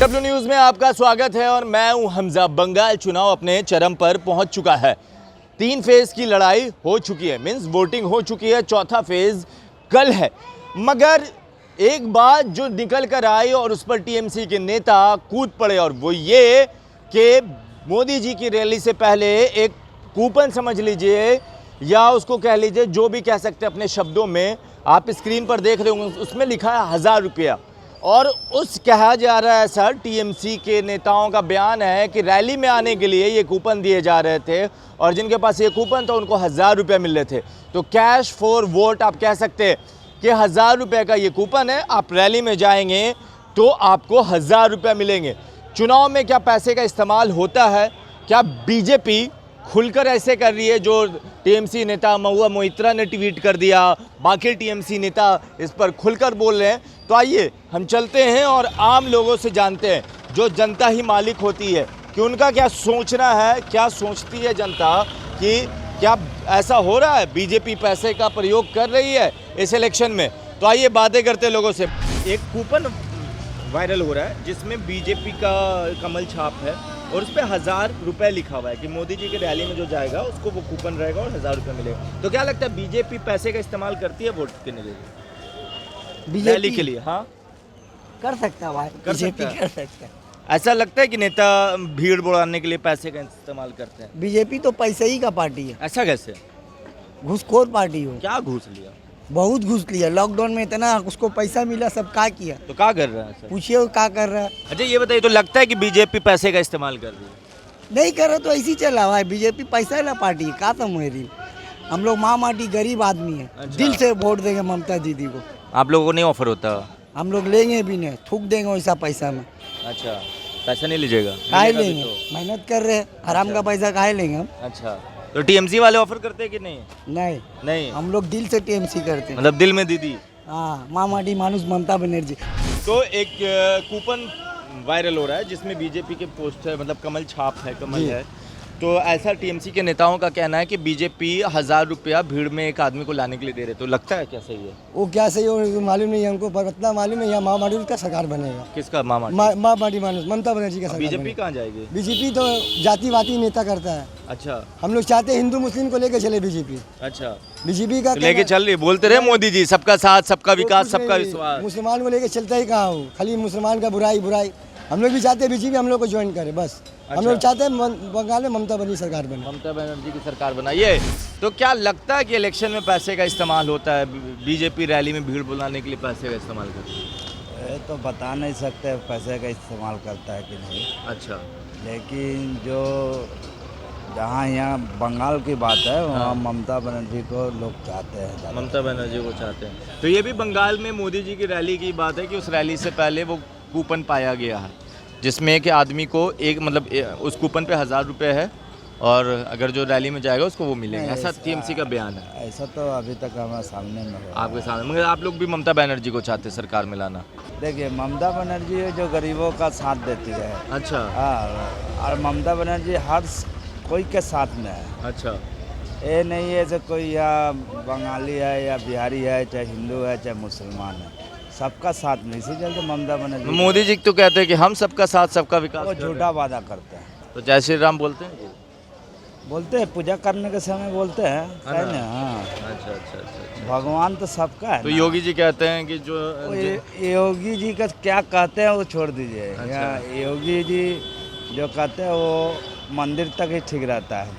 W news में आपका स्वागत है और मैं हूं हमजा। बंगाल चुनाव अपने चरम पर पहुंच चुका है। 3 फेज की लड़ाई हो चुकी है, मीन्स वोटिंग हो चुकी है। चौथा फेज कल है। मगर एक बात जो निकल कर आई और उस पर टीएमसी के नेता कूद पड़े, और वो ये कि मोदी जी की रैली से पहले एक कूपन समझ लीजिए या उसको कह लीजिए, जो भी कह सकते हैं अपने शब्दों में, आप स्क्रीन पर देख रहे होंगे, उसमें लिखा है 1000 रुपया। और उस कहा जा रहा है, सर टीएमसी के नेताओं का बयान है कि रैली में आने के लिए ये कूपन दिए जा रहे थे और जिनके पास ये कूपन था उनको 1000 रुपये मिल रहे थे। तो कैश फॉर वोट आप कह सकते हैं कि 1000 रुपये का ये कूपन है। आप रैली में जाएंगे तो आपको 1000 रुपये मिलेंगे। चुनाव में क्या पैसे का इस्तेमाल होता है? क्या बीजेपी खुलकर ऐसे कर रही है? जो टीएमसी नेता महुआ मोइत्रा ने ट्वीट कर दिया, बाकी टीएमसी नेता इस पर खुलकर बोल रहे हैं। तो आइए हम चलते हैं और आम लोगों से जानते हैं, जो जनता ही मालिक होती है, कि उनका क्या सोचना है, क्या सोचती है जनता, कि क्या ऐसा हो रहा है, बीजेपी पैसे का प्रयोग कर रही है इस इलेक्शन में। तो आइए बातें करते हैं लोगों से। एक कूपन वायरल हो रहा है जिसमें बीजेपी का कमल छाप है और उस पर 1000 रुपये लिखा हुआ है कि मोदी जी की रैली में जो जाएगा उसको वो कूपन रहेगा और 1000 रुपये मिलेगा। तो क्या लगता है, बीजेपी पैसे का इस्तेमाल करती है वोट के लिए, रैली के लिए? हाँ, कर सकता है भाई, बीजेपी कर सकता है। ऐसा लगता है कि नेता भीड़ बढ़ाने के लिए पैसे का इस्तेमाल करते हैं? बीजेपी तो पैसे ही का पार्टी है। ऐसा कैसे? घूसखोर पार्टी हो। क्या घूस लिया? बहुत घूस लिया। लॉकडाउन में इतना उसको पैसा मिला, सब क्या किया? तो क्या कर रहा है सर? पूछिए वो क्या कर रहा है। अच्छा ये बताइए, तो लगता है कि बीजेपी पैसे का इस्तेमाल कर रही है? नहीं कर रहा तो ऐसे ही चला भाई। बीजेपी पैसा वाला पार्टी है, का तो मेरी। हम लोग माँ माटी गरीब आदमी है। अच्छा। दिल से वोट देंगे ममता दीदी को। आप लोगों को नहीं ऑफर होता? हम लोग लेंगे भी नहीं, थूक देंगे वैसा पैसा में। अच्छा, पैसा नहीं लीजिएगा? काहे मिलेगा भी लेंगे? तो। मेहनत कर रहे हैं, हराम का पैसा काहे लेंगे हम? अच्छा, तो टीएमसी वाले ऑफर करते हैं कि नहीं? नहीं नहीं, हम लोग दिल से टीएमसी करते हैं। मतलब दिल में दीदी। हाँ, माँ माटी मानुस ममता बनर्जी। तो एक कूपन वायरल हो रहा है जिसमें बीजेपी के पोस्टर, मतलब कमल छाप है, कमल है। तो ऐसा टीएमसी के नेताओं का कहना है कि बीजेपी 1000 रुपया भीड़ में एक आदमी को लाने के लिए दे रहे। तो लगता है क्या सही है? वो क्या सही हो मालूम नहीं है हमको, पर इतना मालूम है यहाँ माँ माटी का सरकार बनेगा। किसका मामा? माँ माटी मानुस ममता बनर्जी का सरकार। बीजेपी कहाँ जाएगी? बीजेपी तो जातिवादी नेता करता है। अच्छा, हम लोग चाहते हैं हिंदू मुस्लिम को लेके चले बीजेपी। अच्छा, बीजेपी का तो लेके चल रही, बोलते रहे मोदी जी, सबका साथ, सबका विकास, सबका विश्वास। मुसलमान को लेके चलता ही कहाँ हो, खाली मुसलमान का बुराई बुराई। हम लोग भी चाहते हैं बीजेपी हम लोग को ज्वाइन करे, बस। हम लोग चाहते हैं बंगाल में ममता बनर्जी सरकार बने। ममता बनर्जी की सरकार बनाइए। तो क्या लगता है कि इलेक्शन में पैसे का इस्तेमाल होता है? बीजेपी रैली में भीड़ बुलाने के लिए पैसे का इस्तेमाल करती है? ये तो बता नहीं सकते पैसे का इस्तेमाल करता है कि नहीं। अच्छा, लेकिन जो जहाँ यहाँ बंगाल की बात है वहाँ हाँ। ममता बनर्जी को लोग चाहते हैं ज़्यादा। ममता बनर्जी को चाहते हैं। तो ये भी बंगाल में मोदी जी की रैली की बात है कि उस रैली से पहले वो कूपन पाया गया है जिसमें कि आदमी को एक, मतलब उस कूपन पे 1000 रुपये है और अगर जो रैली में जाएगा उसको वो मिलेंगे। ऐसा टीएमसी का बयान है। ऐसा तो अभी तक हमारे सामने में है। आपके सामने, मगर आप लोग भी ममता बनर्जी को चाहते हैं सरकार में लाना? देखिए, ममता बनर्जी है जो गरीबों का साथ देती है। अच्छा, हाँ, और ममता बनर्जी हर कोई के साथ में है। अच्छा, ये नहीं है जो कोई या बंगाली है या बिहारी है, चाहे हिंदू है चाहे मुसलमान है, सबका साथ में। इसी चलते ममता बनर्जी, मोदी जी तो कहते हैं कि हम सबका साथ, सबका विकास। वो झूठा वादा करते हैं। तो जय श्री राम बोलते हैं? बोलते हैं पूजा करने के समय बोलते हैं, है है ना? ना? हाँ, अच्छा, अच्छा, अच्छा। भगवान तो सबका है तो ना। योगी जी कहते हैं कि जो योगी जी का क्या कहते हैं वो छोड़ दीजिए। अच्छा। यहाँ योगी जी जो कहते हैं वो मंदिर तक ही ठीक रहता है,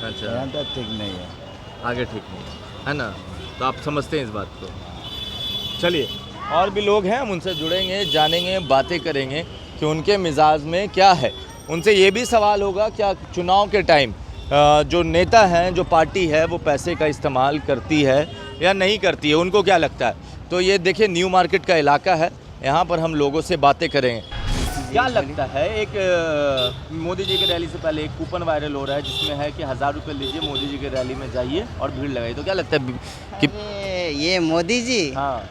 अच्छा, यहाँ तक ठीक नहीं है। आगे ठीक नहीं है ना? तो आप समझते हैं इस बात को। चलिए, और भी लोग हैं, हम उनसे जुड़ेंगे, जानेंगे, बातें करेंगे कि उनके मिजाज में क्या है। उनसे ये भी सवाल होगा, क्या चुनाव के टाइम जो नेता हैं, जो पार्टी है, वो पैसे का इस्तेमाल करती है या नहीं करती है, उनको क्या लगता है। तो ये देखिए, न्यू मार्केट का इलाका है, यहाँ पर हम लोगों से बातें करेंगे। क्या लगता है, एक मोदी जी की रैली से पहले एक कूपन वायरल हो रहा है जिसमें है कि 1000 रुपये लीजिए, मोदी जी की रैली में जाइए और भीड़ लगाइए। तो क्या लगता है कि ये मोदी जी, हाँ,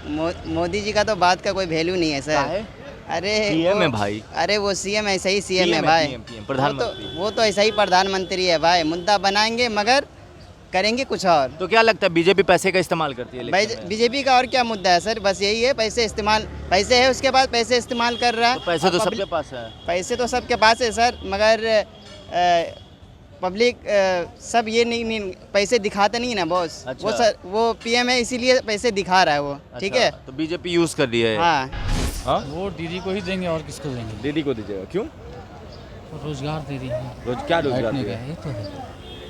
मोदी जी का तो बात का कोई वैल्यू नहीं है सर। अरे सीएम है भाई। अरे वो सीएम ऐसा ही सीएम है भाई। प्रधानमंत्री। वो तो ऐसा ही प्रधानमंत्री है भाई। मुद्दा बनाएंगे मगर करेंगे कुछ और। तो क्या लगता है बीजेपी पैसे का इस्तेमाल करती है इलेक्शन में? बीजेपी का और क्या मुद्दा है सर, बस यही है, पैसे इस्तेमाल, पैसे है उसके पास पैसे इस्तेमाल कर रहा है। तो पैसे तो और सबके पास है। पैसे तो सबके पास है सर, मगर पब्लिक सब ये नहीं पैसे दिखाते नहीं ना बॉस। अच्छा। वो सर वो पीएम है इसीलिए पैसे दिखा रहा है वो, ठीक है। तो बीजेपी यूज कर रही है। हाँ हाँ, वो दीदी को ही देंगे और किसको देंगे। दीदी को दीजिएगा, क्यों? रोजगार दे रही है, क्या रोजगार बैठने देगा? का ये तो है,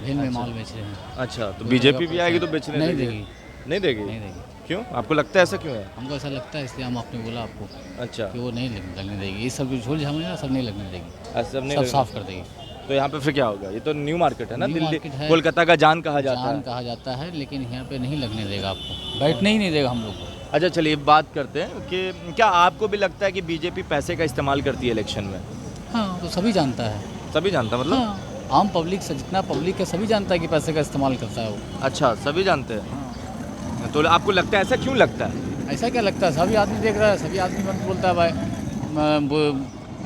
भेल में माल बेच रहे हैं। अच्छा, तो बीजेपी भी आएगी तो बेचने नहीं देगी? देगी, नहीं देगी? नहीं देगी। क्यों, आपको लगता है ऐसा क्यों है? हमको ऐसा लगता है, इसलिए हम आपने बोला आपको अच्छा, कि वो नहीं लगने देगी। ये सब जो झोल झामेला सब नहीं लगने देगी, ऐसा सब नहीं सब लगेगा? साफ कर देगी। तो यहाँ पे फिर क्या होगा? ये तो न्यू मार्केट है ना, न्यू दिल्ली मार्केट है। कोलकाता का जान कहा जाता जान है। कहा जाता है, लेकिन यहाँ पे नहीं लगने देगा आपको, बैठने ही नहीं देगा हम लोग को। अच्छा चलिए बात करते हैं कि क्या आपको भी लगता है कि बीजेपी पैसे का इस्तेमाल करती है इलेक्शन में? हाँ, तो सभी जानता है। सभी जानता मतलब? हाँ, आम पब्लिक से जितना पब्लिक है सभी जानता है कि पैसे का इस्तेमाल करता है वो। अच्छा, सभी जानते हैं। हाँ, तो आपको लगता है, ऐसा क्यों लगता है? ऐसा क्या लगता है, सभी आदमी देख रहा है, सभी आदमी बोलता है भाई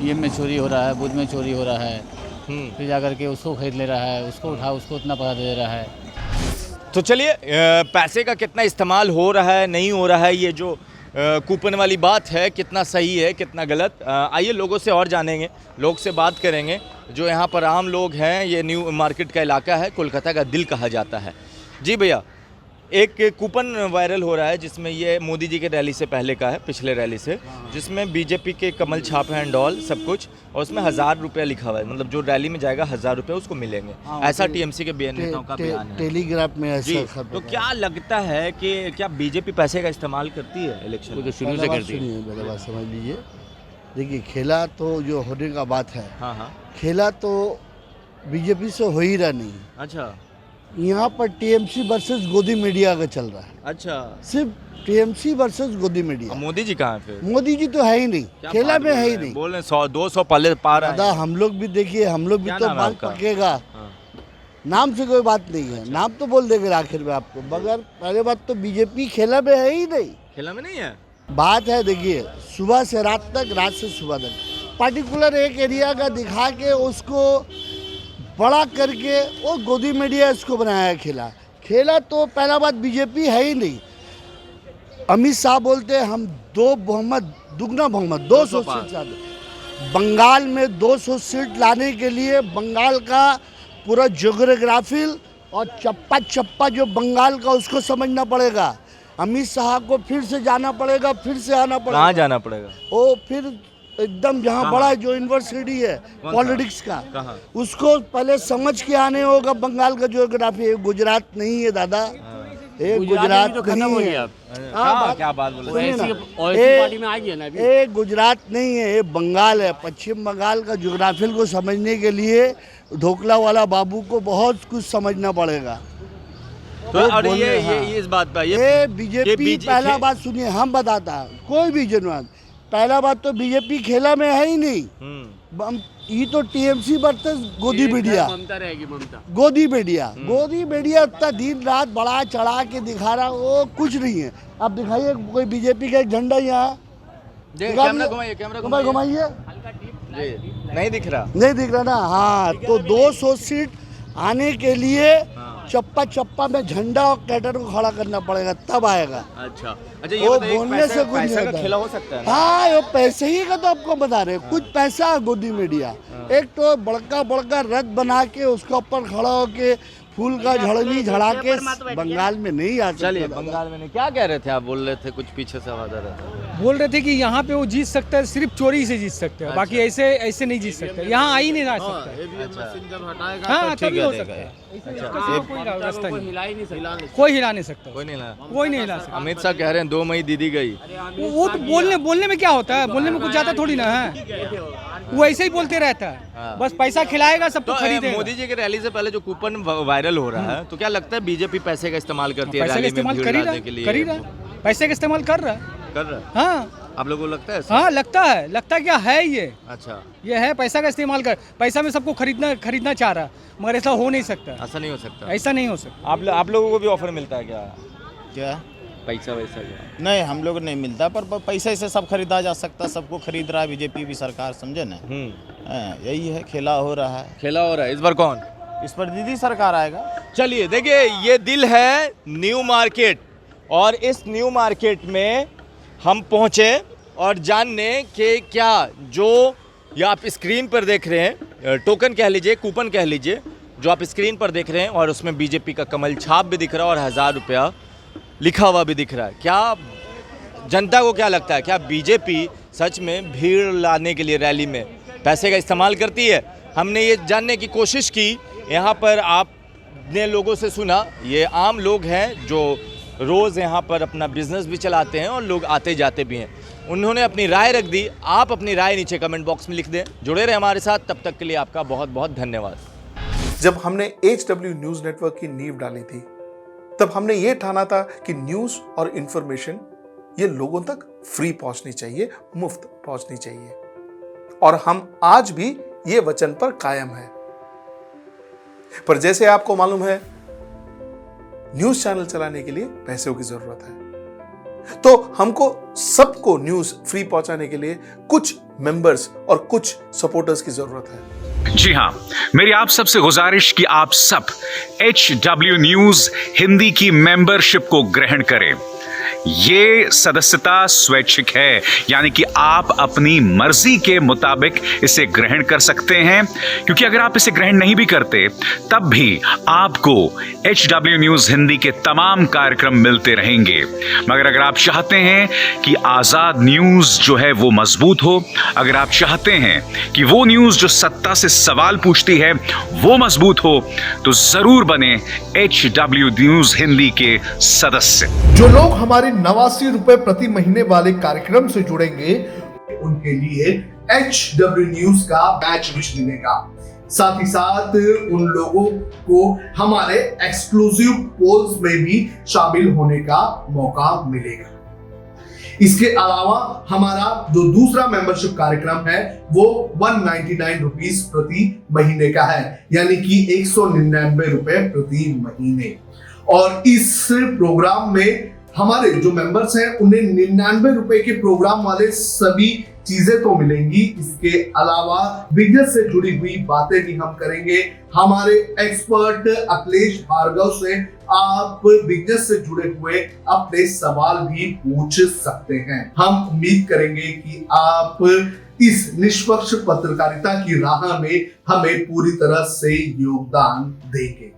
ये में चोरी हो रहा है, बुध में चोरी हो रहा है, फिर जाकर के उसको खरीद ले रहा है, उसको उठा उसको इतना पैसा दे रहा है। तो चलिए पैसे का कितना इस्तेमाल हो रहा है, नहीं हो रहा है, ये जो कूपन वाली बात है, कितना सही है कितना गलत, आइए लोगों से और जानेंगे, लोग से बात करेंगे जो यहाँ पर आम लोग हैं। ये न्यू मार्केट का इलाका है, कोलकाता का दिल कहा जाता है। जी भैया, एक कूपन वायरल हो रहा है जिसमें ये मोदी जी के रैली से पहले का है, पिछले रैली से, जिसमें बीजेपी के कमल छाप है एंड ऑल सब कुछ, और उसमें 1000 रुपये लिखा हुआ है, मतलब जो रैली में जाएगा 1000 रुपये उसको मिलेंगे। ऐसा टीएमसी के नेताओं का बयान है। टेलीग्राफ में जी, तो क्या लगता है कि क्या बीजेपी पैसे का इस्तेमाल करती है इलेक्शन में? शुरू से करती है। मेरा बात समझ लीजिए, देखिए खेला तो जो होने का बात है, हाँ हाँ, खेला तो बीजेपी से हो ही रहा नहीं। अच्छा यहाँ पर टीएमसी वर्सेस गोदी मीडिया का चल रहा है, अच्छा, सिर्फ टीएमसी वर्सेस गोदी मीडिया। अब मोदी जी कहाँ है फिर? मोदी जी तो है ही नहीं, क्या खेला बात में बोल है ही रहे हैं? नहीं। बोल रहे 100-200 पल्ले पा रहा दादा है। हम लोग भी देखिए, हम लोग भी क्या तो नाम है बात आपका? पकेगा, हाँ। नाम से कोई बात नहीं है, नाम तो बोल देंगे आखिर में आपको, मगर पहले बात तो बीजेपी खेला में है ही नहीं। खेला में नहीं है। बात है देखिए, सुबह से रात तक, रात से सुबह तक, पर्टिकुलर एक एरिया का दिखा के उसको बड़ा करके वो गोदी मीडिया इसको बनाया है खेला। खेला तो पहला बात बीजेपी है ही नहीं। अमित शाह बोलते हैं हम दुगना बहुमत 200 सीट ज्यादा। बंगाल में 200 सीट लाने के लिए बंगाल का पूरा ज्योग्राफी और चप्पा चप्पा जो बंगाल का उसको समझना पड़ेगा। अमित शाह को फिर से जाना पड़ेगा, फिर से आना पड़ेगा। कहाँ जाना पड़ेगा? वो फिर एकदम जहाँ बड़ा जो यूनिवर्सिटी है पॉलिटिक्स का, कहाँ? उसको पहले समझ के आने होगा। बंगाल का ज्योग्राफी, गुजरात नहीं है दादा, ये गुजरात नहीं है। हाँ, क्या बात बोल रहे हैं? ये गुजरात नहीं है, ये बंगाल है। पश्चिम बंगाल का ज्योग्राफी को समझने के लिए ढोकला वाला बाबू को बहुत कुछ समझना पड़ेगा। तो और ये इस बात पर ये बीजेपी पहला बात सुनिए, हम बताता है कोई भी जनवाद, पहला बात तो बीजेपी खेला में है ही नहीं। ये तो टीएमसी वर्सेस गोदी मीडिया, गोदी मीडिया इतना दिन रात बढ़ा चढ़ा के दिखा रहा, वो कुछ नहीं है। अब दिखाइए कोई बीजेपी का एक झंडा यहाँ, कैमरा घुमाइए, नहीं दिख रहा, नहीं दिख रहा ना। हाँ, तो 200 सीट आने के लिए चप्पा चप्पा में झंडा और कैटर को खड़ा करना पड़ेगा, तब आएगा। अच्छा ये वो बताइए, बोलने से कुछ पैसे नहीं का होता। खेला हो सकता है ना? हाँ, वो पैसे ही का तो आपको बता रहे, कुछ पैसा है गोदी मीडिया। एक तो बड़का बड़का रथ बना के उसके ऊपर खड़ा होके फूल का झड़नी झड़ा के बंगाल में नहीं आ सकता। चलिए बंगाल में नहीं, क्या कह रहे थे आप? बोल रहे थे कुछ पीछे से आवाज आ रहा था। बोल रहे थे कि यहाँ पे वो जीत सकता है, सिर्फ चोरी से जीत सकते हैं, बाकी ऐसे नहीं जीत सकते, यहाँ आ ही नहीं जा सकता। हाँ, तभी हो सकता है, कोई रास्ता नहीं, कोई हिला नहीं सकता, कोई नहीं ला। कोई नहीं हिला सकता। अमित शाह कह रहे हैं 2 मई दीदी गई। वो तो बोलने में क्या होता है, बोलने में कुछ ज्यादा थोड़ी ना है, वो ऐसे ही बोलते रहता है, बस पैसा खिलाएगा सबको तो खरीदेगा। मोदी जी के रैली से पहले जो कूपन वायरल हो रहा है, तो क्या लगता है बीजेपी पैसे का इस्तेमाल करती है पैसे का रैली में इस्तेमाल भीड़ कर ही लाने के लिए? रहा है, पैसे का इस्तेमाल कर रहा है। कर रहा है? हाँ आप लोगों को लगता है ऐसा? हाँ, लगता क्या है ये। अच्छा, ये है पैसा का इस्तेमाल कर, पैसा में सबको खरीदना चाह रहा, मगर ऐसा हो नहीं सकता, ऐसा नहीं हो सकता। ऐसा नहीं हो सकता। आप लोगों को भी ऑफर मिलता है क्या? क्या पैसा वैसा क्या? नहीं, हम लोग नहीं मिलता, पर पैसे से सब खरीदा जा सकता, सबको खरीद रहा है बीजेपी भी सरकार, समझे ना। यही है, खेला हो रहा है। खेला हो रहा है इस बार कौन? इस पर दीदी सरकार आएगा। चलिए देखिए, ये दिल है न्यू मार्केट, और इस न्यू मार्केट में हम पहुंचे और जानने के क्या जो ये आप स्क्रीन पर देख रहे हैं, टोकन कह लीजिए, कूपन कह लीजिए, जो आप स्क्रीन पर देख रहे हैं, और उसमें बीजेपी का कमल छाप भी दिख रहा है और 1000 रुपया लिखा हुआ भी दिख रहा है। क्या जनता को क्या लगता है, क्या बीजेपी सच में भीड़ लाने के लिए रैली में पैसे का इस्तेमाल करती है? हमने ये जानने की कोशिश की। यहाँ पर आपने लोगों से सुना, ये आम लोग हैं जो रोज़ यहाँ पर अपना बिजनेस भी चलाते हैं और लोग आते जाते भी हैं। उन्होंने अपनी राय रख दी। आप अपनी राय नीचे कमेंट बॉक्स में लिख दें। जुड़े रहे हमारे साथ, तब तक के लिए आपका बहुत बहुत धन्यवाद। जब हमने HW न्यूज़ नेटवर्क की नींव डाली थी, तब हमने ये ठाना था कि न्यूज़ और इंफॉर्मेशन ये लोगों तक फ्री पहुंचनी चाहिए, मुफ्त पहुंचनी चाहिए, और हम आज भी ये वचन पर कायम हैं। पर जैसे आपको मालूम है, न्यूज़ चैनल चलाने के लिए पैसों की जरूरत है, तो हमको सबको न्यूज़ फ्री पहुंचाने के लिए कुछ मेंबर्स और कुछ सपोर्टर्स की जरूरत है। जी हां, मेरी आप सबसे गुजारिश कि आप सब HW न्यूज़ हिंदी की मेंबरशिप को ग्रहण करें। ये सदस्यता स्वैच्छिक है, यानी कि आप अपनी मर्जी के मुताबिक इसे ग्रहण कर सकते हैं, क्योंकि अगर आप इसे ग्रहण नहीं भी करते तब भी आपको HW न्यूज़ हिंदी के तमाम कार्यक्रम मिलते रहेंगे। मगर अगर आप चाहते हैं कि आज़ाद न्यूज़ जो है वो मजबूत हो, अगर आप चाहते हैं कि वो न्यूज़ जो सत्ता से सवाल पूछती है वो मजबूत हो, तो जरूर बने HW न्यूज़ हिंदी के सदस्य। जो लोग हमारे 89 रुपए प्रति महीने वाले कार्यक्रम से जुड़ेंगे, उनके लिए HW न्यूज़ का बैच विश मिलेगा। साथ ही साथ उन लोगों को हमारे एक्सक्लूसिव पोल्स में भी शामिल होने का मौका मिलेगा। इसके अलावा हमारा जो दूसरा मेंबरशिप कार्यक्रम है वो 199 रुपीस प्रति महीने का है, यानी कि 199 रुपए प्रति महीने। और इस प्रोग्राम में हमारे जो मेंबर्स हैं उन्हें 99 रुपए के प्रोग्राम वाले सभी चीजें तो मिलेंगी। इसके अलावा बिजनेस से जुड़ी हुई बातें भी हम करेंगे। हमारे एक्सपर्ट अखिलेश भार्गव से आप बिजनेस से जुड़े हुए अपने सवाल भी पूछ सकते हैं। हम उम्मीद करेंगे कि आप इस निष्पक्ष पत्रकारिता की राह में हमें पूरी तरह से योगदान देंगे।